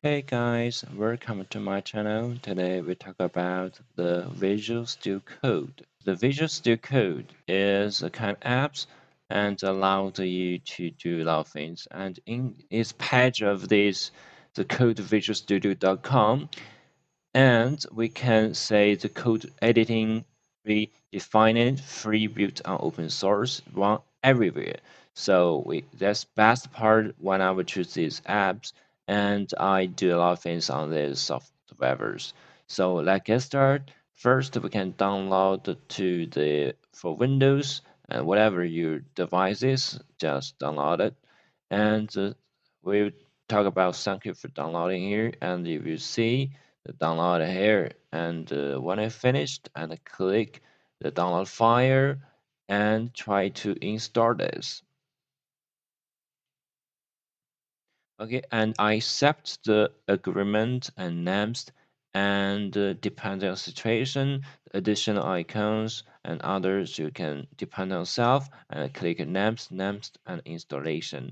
Hey guys, welcome to my channel. Today we talk about the Visual Studio Code. The Visual Studio Code is a kind of apps and allows you to do a lot of things. And in its page of this, the code visualstudio.com, and we can say the code editing, redefined, free built on open source, run everywhere. So that's best part when I would choose these apps, and I do a lot of things on these softwares. So let's get started. First, we can download to the for Windows and whatever your device is, just download it. And we talk about thank you for downloading here, and you will see the download here. And when I finished, and I click the download file and try to install this. Okay, and I accept the agreement and next, and depending on situation, additional icons and others you can depend on self and click next, and installation.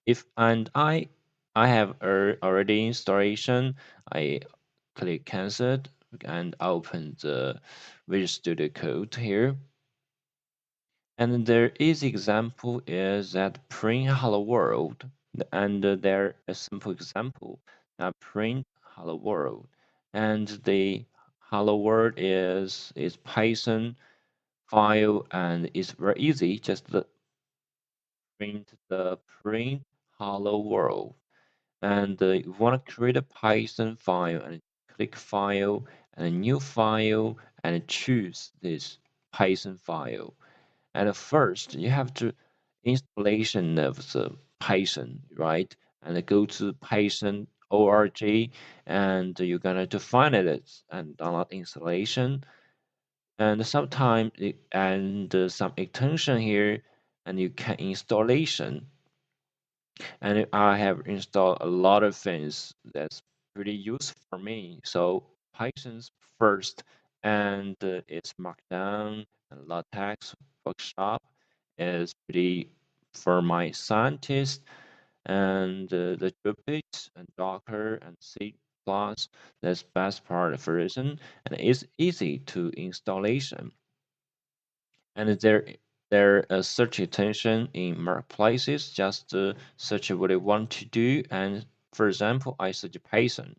If and I have already installation, I click cancelled and open the Visual Studio Code here. And there is example is that print hello world, and there a simple example that print hello world, and the hello world is Python file, and it's very easy, just print hello world. And you want to create a Python file and click file and a new file and choose this Python file. And first, you have to installation of the Python, right? And go to Python org, and you're gonna define it and download installation. And sometimes and some extension here, and you can installation. And I have installed a lot of things that's pretty useful for me. So Python's first, and it's Markdown and LaTeX workshop is pretty for my scientist, and the Jupyter and Docker and C++, that's best part version, and it's easy to installation. And there a search extension in marketplaces, just search what I want to do. And for example, I search Python.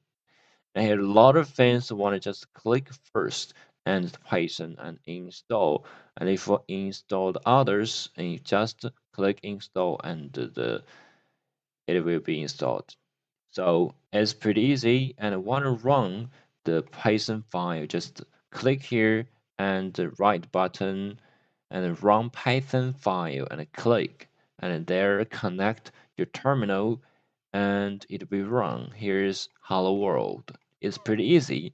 I had a lot of things I want to just click first and Python and install. And if I install the others, and you just click install, and it will be installed. So it's pretty easy. And I want to run the Python file, just click here and the right button and run Python file and click, and there connect your terminal, and it will run. Here's hello world. It's pretty easy,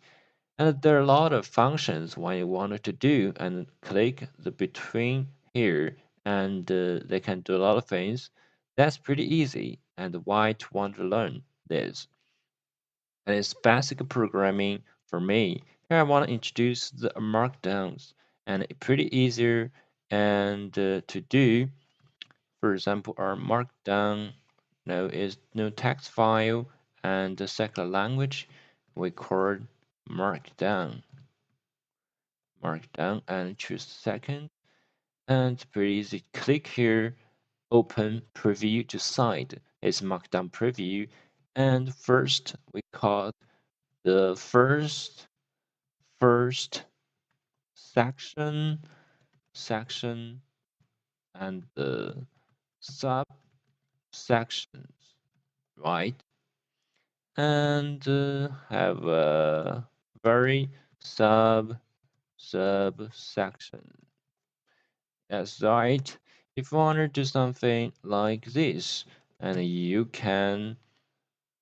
and there are a lot of functions when you wanted to do, and click the between here, and they can do a lot of things. That's pretty easy, and why to want to learn this. And it's basic programming for me. Here I want to introduce the markdowns, and it's pretty easier and to do. For example, our markdown now is no text file, and the second language we call markdown. Markdown, and choose second, and pretty easy. Click here, open preview to side. It's markdown preview, and first we call the first section and the subsections, right? And have a very subsection. That's right. If you want to do something like this, and you can,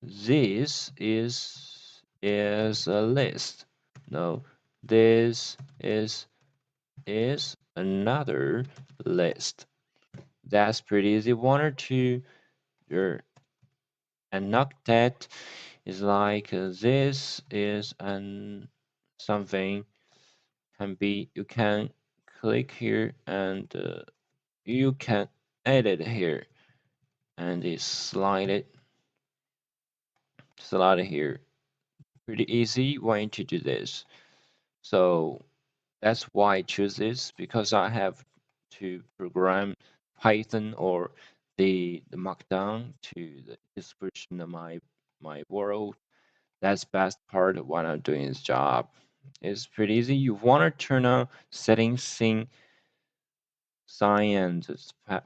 this is a list. No, this is another list. That's pretty easy. One or two, and not that is like this is an something can be, you can click here, and you can edit here, and it's slide it, Select here. Pretty easy way to do this. So that's why I choose this because I have to program Python or the Markdown to the description of my world. That's best part of what I'm doing this job. It's pretty easy. You want to turn on settings, sync, sign, and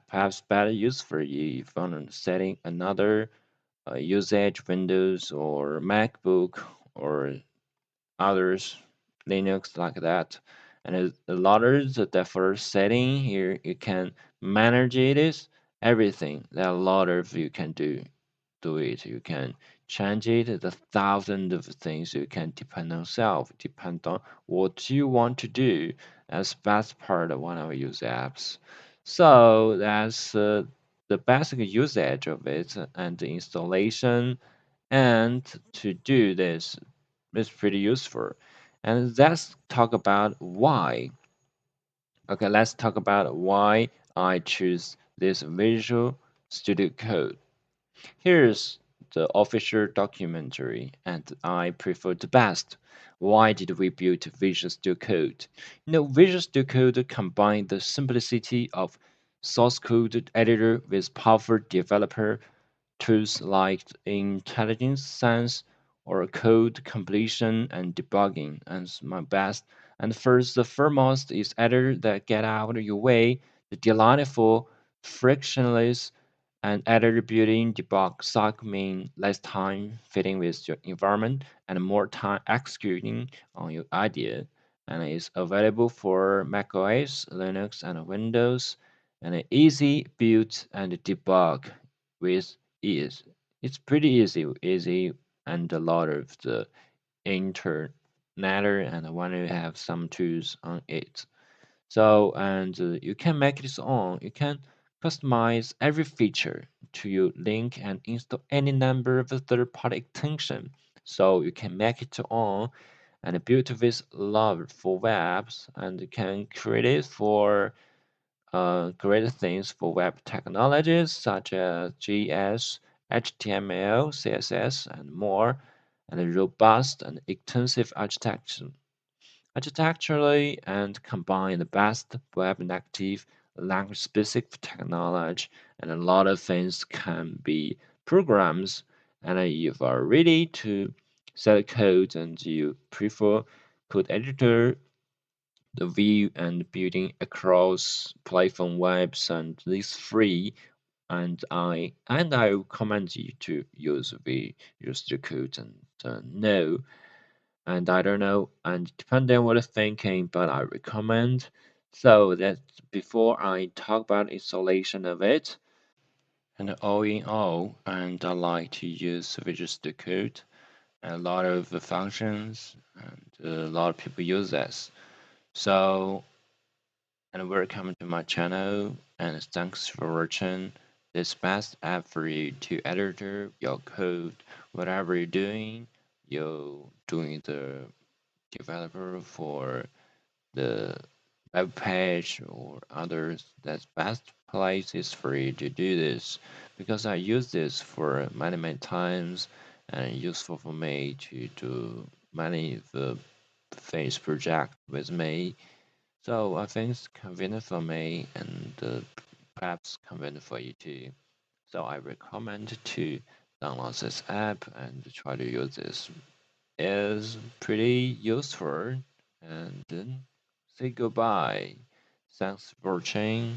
perhaps better use for you if you want to setting another usage Windows or MacBook or others, Linux like that. And a lot of the default setting here, you can manage it is everything that a lot of you can do it. You can change it. The thousand of things you can depend on self, depend on what you want to do. That's best part of when I use apps. So that's the basic usage of it and the installation. And to do this is pretty useful. And let's talk about why. Okay, let's talk about why I choose this Visual Studio Code. Here's the official documentary, and I prefer the best. Why did we build Visual Studio Code? Visual Studio Code combines the simplicity of source code editor with powerful developer tools like intelligence science or code completion and debugging as my best. And first, the foremost is editor that get out of your way, the delightful, frictionless, and editor building debug cycle mean less time fitting with your environment and more time executing on your idea. And it's available for macOS, Linux, and Windows, and an easy build and debug with ease. It's pretty easy, and a lot of the internet and when you have some tools on it. So, and you can make it on. You can customize every feature to your link and install any number of third-party extension. So you can make it on and build with love for webs and you can create it for great things for web technologies such as GS, HTML, CSS, and more, and a robust and extensive architecture. Architecturally and combine the best web native language specific technology and a lot of things can be programs and if you are ready to set code and you prefer code editor the view and building across platform webs and this free and I recommend you to use the code and know and I don't know, and depending on what you're thinking, but I recommend. So that before I talk about installation of it, and all in all, and I like to use Visual Studio Code. A lot of the functions, and a lot of people use this. So, and welcome to my channel, and thanks for watching. This best app for you to editor your code, whatever you're doing. You're doing the developer for the web page or others, that's best places for you to do this because I use this for many times and useful for me to do many of the things project with me. So I think it's convenient for me and perhaps convenient for you too. So I recommend to download this app and try to use this is pretty useful and then say goodbye. Thanks for watching.